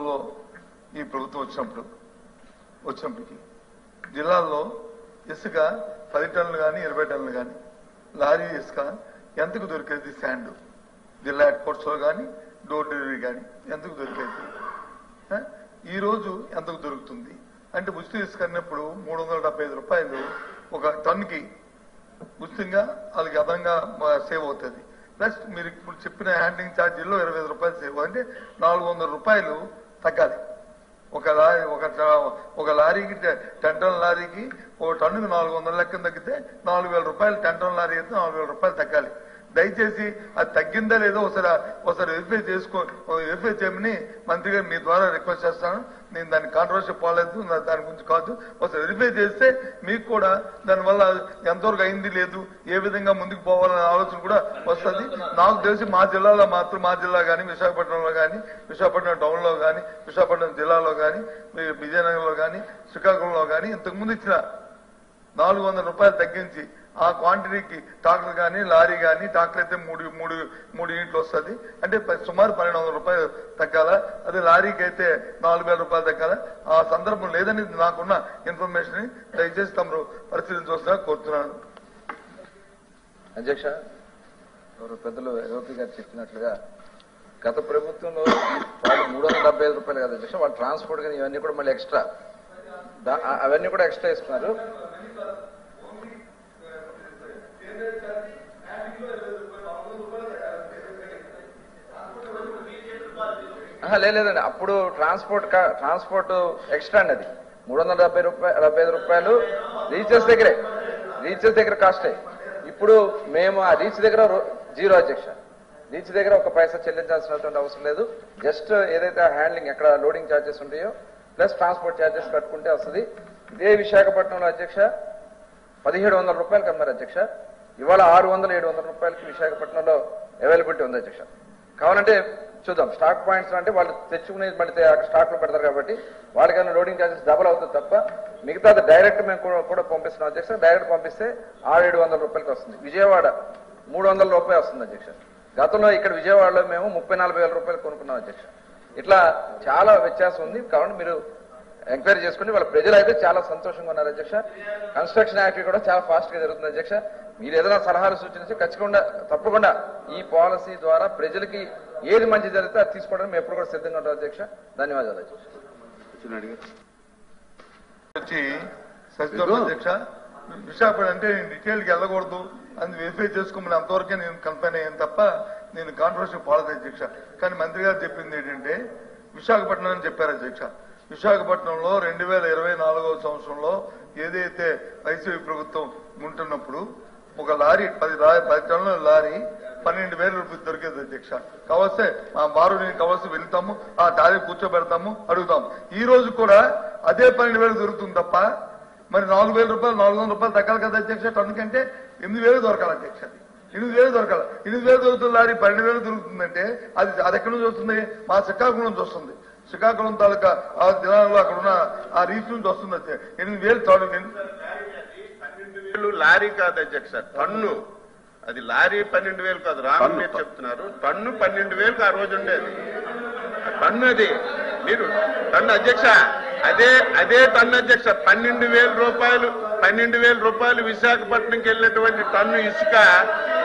సంవత్సరంలో ఈ ప్రభుత్వం వచ్చినప్పటికీ జిల్లాల్లో ఇసుక 10 టన్నులు కానీ 20 టన్నులు కానీ లారీ ఇసుక ఎంతకు దొరికేది? శాండ్ జిల్లా హెడ్ క్వార్టర్స్ లో కానీ డోర్ డెలివరీ కానీ ఎంతకు దొరికేది? ఈ రోజు ఎంతకు దొరుకుతుంది అంటే ఉచిత ఇసుక అన్నప్పుడు 375 రూపాయలు ఒక టన్నుకి ఉచితంగా వాళ్ళకి అదనంగా సేవ్ అవుతుంది. ప్లస్ మీరు ఇప్పుడు చెప్పిన హ్యాండ్లింగ్ ఛార్జీల్లో 25 రూపాయలు సేవ్ అంటే 400 రూపాయలు తగ్గాలి. ఒక లారీకి 10 టన్నుల లారీకి ఒక టన్నుకి 400 లెక్కన తగ్గితే 4,000 రూపాయలు. 10 టన్నుల లారీ అయితే 4,000 రూపాయలు తగ్గాలి. దయచేసి అది తగ్గిందా లేదో ఒకసారి వెరిఫై చేయమని మంత్రి గారు మీ ద్వారా రిక్వెస్ట్ చేస్తాను. నేను దాన్ని కాంట్రవర్సీ పోలేదు, దాని గురించి కాదు. ఒకసారి వెరిఫై చేస్తే మీకు కూడా దానివల్ల ఎంతవరకు అయింది లేదు ఏ విధంగా ముందుకు పోవాలనే ఆలోచన కూడా వస్తుంది. నాకు తెలిసి మా జిల్లాలో మాత్రం మా జిల్లా కానీ విశాఖపట్నంలో కానీ విశాఖపట్నం టౌన్ లో కానీ విశాఖపట్నం జిల్లాలో కానీ విజయనగరంలో కానీ శ్రీకాకుళంలో కానీ ఇంతకుముందు ఇచ్చిన 400 రూపాయలు తగ్గించి ఆ క్వాంటిటీకి ట్రాక్టర్ కానీ లారీ కానీ ట్రాక్టర్ అయితే మూడు యూనిట్లు వస్తుంది అంటే సుమారు 1,200 రూపాయలు తగ్గాల. అదే లారీకి అయితే 4,000 రూపాయలు తగ్గాల. ఆ సందర్భం లేదని నాకున్న ఇన్ఫర్మేషన్ దయచేసి తమరు పరిశీలించవలసిన కోరుతున్నాను. అధ్యక్ష, ఎవరు పెద్దలు యోగి గారు చెప్పినట్లుగా గత ప్రభుత్వంలో వాళ్ళు 375 రూపాయలు కదా అధ్యక్ష, వాళ్ళు ట్రాన్స్పోర్ట్ కానీ ఇవన్నీ కూడా మళ్ళీ ఎక్స్ట్రా అవన్నీ కూడా ఎక్స్ట్రా ఇస్తున్నారు. లేదండి, అప్పుడు ట్రాన్స్పోర్ట్ ఎక్స్ట్రా అండి. అది 375 రూపాయలు రీచెస్ దగ్గర కాస్టే. ఇప్పుడు మేము ఆ రీచ్ దగ్గర జీరో అధ్యక్ష. రీచ్ దగ్గర ఒక పైసా చెల్లించాల్సినటువంటి అవసరం లేదు. జస్ట్ ఏదైతే హ్యాండ్లింగ్ ఎక్కడ లోడింగ్ ఛార్జెస్ ఉంటాయో ప్లస్ ట్రాన్స్పోర్ట్ ఛార్జెస్ కట్టుకుంటే వస్తుంది. ఇదే విశాఖపట్నంలో అధ్యక్ష 1,700 రూపాయలకి అమ్మారు అధ్యక్ష. ఇవాళ 600-700 రూపాయలకి విశాఖపట్నంలో అవైలబిలిటీ ఉంది అధ్యక్ష. కావాలంటే చూద్దాం. స్టాక్ పాయింట్స్ అంటే వాళ్ళు తెచ్చుకునేది మళ్ళీ స్టాక్ లో పెడతారు కాబట్టి వాళ్ళకైనా లోడింగ్ ఛార్జెస్ డబుల్ అవుతుంది తప్ప మిగతా డైరెక్ట్ మేము కూడా పంపిస్తున్నాం అధ్యక్ష. డైరెక్ట్ పంపిస్తే 600-700 రూపాయలకి వస్తుంది. విజయవాడ 300 రూపాయలు వస్తుంది అధ్యక్ష. గతంలో ఇక్కడ విజయవాడలో మేము 30-40 వేల రూపాయలు కొనుక్కున్నాం అధ్యక్ష. ఇట్లా చాలా వ్యత్యాసం ఉంది. కాబట్టి మీరు ఎంక్వైరీ చేసుకుని వాళ్ళ ప్రజలు అయితే చాలా సంతోషంగా ఉన్నారు అధ్యక్ష. కన్స్ట్రక్షన్ యాక్టివిటీ కూడా చాలా ఫాస్ట్ గా జరుగుతుంది అధ్యక్ష. మీరు ఏదైనా సలహాలు సూచనలు ఖచ్చితంగా తప్పకుండా ఈ పాలసీ ద్వారా ప్రజలకి ఏది మంచి జరిగితే అది తీసుకోవడానికి మేము ఎప్పుడు కూడా సిద్ధంగా ఉంటాం అధ్యక్ష. ధన్యవాదాలు అధ్యక్ష. అధ్యక్ష, విశాఖపట్నం అంటే నేను డీటెయిల్కి వెళ్ళకూడదు అని వెరిఫై చేసుకోమని అంతవరకే నేను కన్ఫైన్ అయ్యాను తప్ప నేను కాంట్రవర్సీ పోలేదు అధ్యక్ష. కానీ మంత్రి గారు చెప్పింది ఏంటంటే విశాఖపట్నం అని చెప్పారు అధ్యక్ష. విశాఖపట్నంలో 2024వ సంవత్సరంలో ఏదైతే వైసీపీ ప్రభుత్వం ఉంటున్నప్పుడు ఒక లారీ 10 టన్నుల లారీ 12,000 రూపాయలు దొరికేది అధ్యక్ష. కావస్తే మా బారు నేను కావాల్సి వెళ్తాము, ఆ దారి కూర్చోబెడతాము, అడుగుతాము. ఈ రోజు కూడా అదే 12,000 దొరుకుతుంది తప్ప మరి 4,000 రూపాయలు 400 రూపాయలు తగ్గాలి కదా అధ్యక్ష. టన్ను కంటే 8,000 దొరకాలి అధ్యక్ష. 8,000 దొరకాలి. 8,000 దొరుకుతుంది లారీ 12,000 దొరుకుతుందంటే అది ఎక్కడి నుంచి వస్తుంది? మా శ్రీకాకుళం నుంచి వస్తుంది. శ్రీకాకుళం తాలూకా ఆ జిల్లాలో అక్కడ ఉన్న ఆ రీచ్ నుంచి వస్తుంది. 8,000 లారీ కాదు అధ్యక్ష, టన్ను. అది లారీ 12,000 కాదు, రామ్ మీరు చెప్తున్నారు. టన్ను 12,000 ఆ రోజు ఉండేది టన్ను. అది మీరు టన్ను అధ్యక్ష, అదే టన్ను అధ్యక్ష. 12,000 రూపాయలు విశాఖపట్నంకి వెళ్ళినటువంటి టన్ను ఇసుక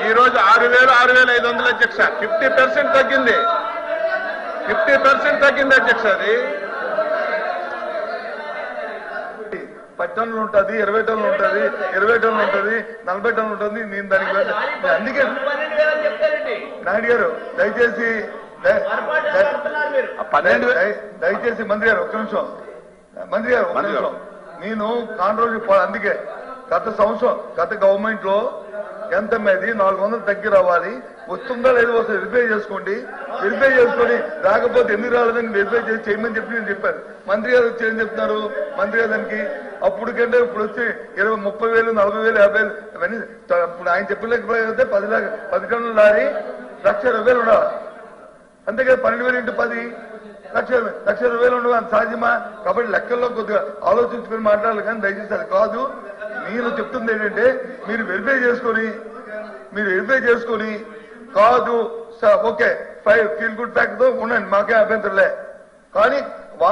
ఈ రోజు 6,500 అధ్యక్ష. 50% తగ్గింది. 50% తగ్గింది అధ్యక్ష. అది 10 టన్నులు ఉంటుంది, 20 టన్నులు ఉంటుంది, 20 టన్నులు ఉంటుంది, 40 టన్నులు ఉంటుంది. నేను దానికి అందుకే నాయుడు గారు దయచేసి మంత్రి గారు ఒక్క నిమిషం నేను కాంట్రవర్సీ అందుకే గత గవర్నమెంట్ లో ఎంత మీద 400 తగ్గి రావాలి. వస్తుందా లేదో వస్తుంది వెరిఫై చేసుకోండి. రాకపోతే ఎందుకు రాలేదని వెరిఫై చేసి చేయమని చెప్పి నేను చెప్పాను. మంత్రి గారు వచ్చి ఏం చెప్తున్నారు? మంత్రి గారు దానికి అప్పుడు కంటే ఇప్పుడు వచ్చి 30,000, 40,000, 50,000 ఇవన్నీ ఇప్పుడు ఆయన చెప్పలేకపోతే 10 టన్నుల లారీ 1,20,000 ఉండాలి. అంతేకాదు 12,000 × 10 1,20,000 ఉండవు. అంత సాధ్యమా? కాబట్టి లెక్కల్లో కొద్దిగా ఆలోచించుకొని మాట్లాడాలి. కానీ దయచేసి అది కాదు. నేను చెప్తుంది ఏంటంటే మీరు వెరిఫై చేసుకొని కాదు ఓకే ఫీల్ గుడ్ ఫ్యాక్ట్ తో ఉండండి, మాకే అభ్యంతరలే. కానీ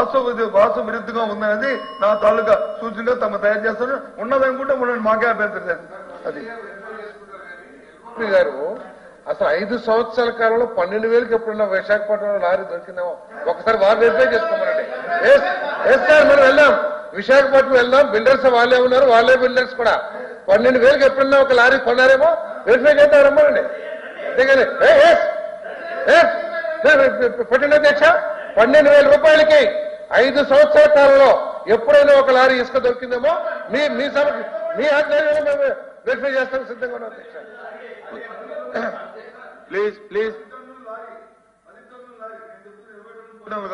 వాస్తవ విరుద్ధంగా ఉందనేది నా తాలూకా సూచనగా తమ తయారు చేస్తాను. ఉన్నదనుకుంటే ఉండండి, మాకే అభ్యంతరం లేదు. అది గారు అసలు 5 సంవత్సరాల కాలంలో 12,000కి ఎప్పుడున్నా విశాఖపట్నంలో లారీ దొరికిందేమో ఒకసారి వారు వెరిఫై చేసుకోమనండి. సార్ మనం వెళ్దాం, విశాఖపట్నం వెళ్దాం, బిల్డర్స్ వాళ్ళే ఉన్నారు, వాళ్ళే బిల్డర్స్ కూడా 12,000కి ఎప్పుడున్నా ఒక లారీ కొన్నారేమో వెరిఫై చేద్దాం రమ్మనండి. అంతేగాని పెట్టిన అధ్యక్ష 12,000 రూపాయలకి 5 సంవత్సరాల కాలంలో ఎప్పుడైనా ఒక లారీ ఇసుక దొరికిందేమో మీ సభకి మీ ఆధ్వర్యంలో మేము వెరిఫై చేస్తాం సిద్ధంగా ఉన్నాం అధ్యక్ష. ప్లీజ్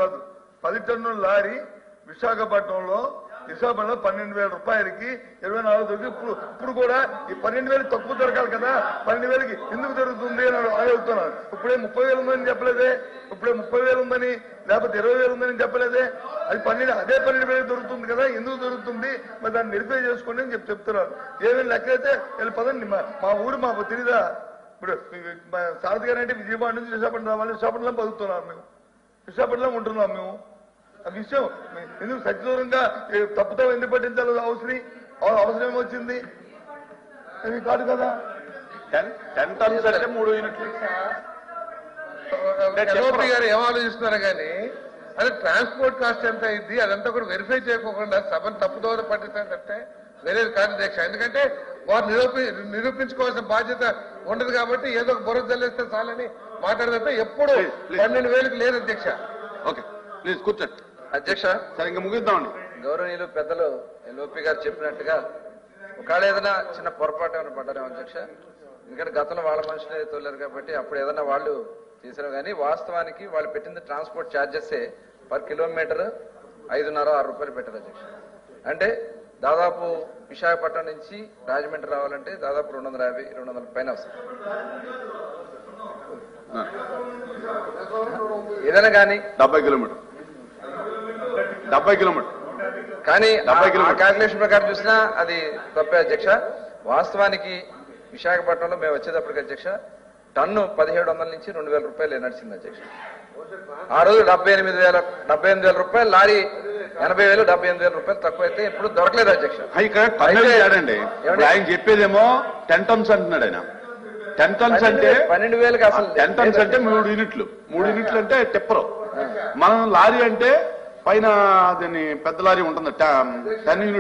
కాదు, 10 టన్నుల లారీ విశాఖపట్నంలో 12,000 రూపాయలకి 24 దొరికి ఇప్పుడు కూడా ఈ 12,000 తక్కువ దొరకాలి కదా, 12,000కి ఎందుకు దొరుకుతుంది అని అడుగుతున్నాను. ఇప్పుడే 30,000 ఉందని చెప్పలేదే, ఇప్పుడే 30,000 ఉందని లేకపోతే 20,000 ఉందని చెప్పలేదే. అది అదే 12,000 దొరుకుతుంది కదా, ఎందుకు దొరుకుతుంది మరి దాన్ని వెరిఫై చేసుకోండి అని చెప్తున్నారు. ఏమేమి లెక్కైతే వెళ్ళి పదండి, మా ఊరు మాకు తెలీదా? ఇప్పుడు సారథి గారు అంటే విజయవాడ నుంచి విశాఖపట్నం రావాలి, విశాఖపట్నంలో బతుకుతున్నాం మేము, విశాఖపట్నంలో ఉంటున్నాం మేము. ఆ విషయం ఎందుకు సచిదూరంగా తప్పుతో ఎందుకు పట్టించాలి? అవసరం ఏమొచ్చింది? అది కాదు కదా. 10 టన్స్ అంటే 3 యూనిట్లు. ఎల్ఓపి గారు ఏం ఆలోచిస్తున్నారు కానీ అది ట్రాన్స్పోర్ట్ కాస్ట్ ఎంత అయింది అదంతా కూడా వెరిఫై చేయకోకుండా సభను తప్పుదోవ పట్టిస్తారంటే వేరేది కాదు అధ్యక్ష. ఎందుకంటే వారు నిరూపించుకోవాల్సిన బాధ్యత ఉండదు కాబట్టి ఏదో ఒక బుర్ర జల్లేస్తే చాలని మాట్లాడితే ఎప్పుడు 12,000కి లేదు అధ్యక్ష. ఓకే ప్లీజ్ కూర్చోండి అధ్యక్ష. సరే ఇంకా ముగిద్దామండి. గౌరవనీయులు పెద్దలు ఎల్ఓపి గారు చెప్పినట్టుగా ఒకవేళ ఏదైనా చిన్న పొరపాటు ఏమైనా పడ్డారేమో అధ్యక్ష. ఎందుకంటే గతంలో వాళ్ళ మనుషులే తోలేరు కాబట్టి అప్పుడు ఏదైనా వాళ్ళు చేశారు. కానీ వాస్తవానికి వాళ్ళు పెట్టింది ట్రాన్స్పోర్ట్ ఛార్జెస్ పర్ కిలోమీటర్ 5.5-6 రూపాయలు పెట్టారు అధ్యక్ష. అంటే దాదాపు విశాఖపట్నం నుంచి రాజమండ్రి రావాలంటే దాదాపు 250-200 పైన వస్తుంది. ఏదైనా కానీ 70 కిలోమీటర్ కానీ క్యాల్కులేషన్ ప్రకారం చూసినా అది తప్పే అధ్యక్ష. వాస్తవానికి విశాఖపట్నంలో మేము వచ్చేటప్పటికి అధ్యక్ష టన్ను 1,700 నుంచి 2,000 రూపాయలు నడిచింది అధ్యక్ష. ఆ రోజు 78,000 రూపాయలు లారీ, 80,000 78,000 రూపాయలు తక్కువ అయితే ఇప్పుడు దొరకలేదు అధ్యక్ష. ఇక్కడ అండి ఆయన చెప్పేదేమో 10 టన్స్ అంటున్నాడు ఆయన. 10 టన్స్ అంటే 12,000కి అసలు 10 టన్స్ అంటే 3 యూనిట్లు అంటే టిప్పరు. మనం లారీ అంటే పైన దాన్ని పెద్ద లారీ ఉంటుంది 10 యూనిట్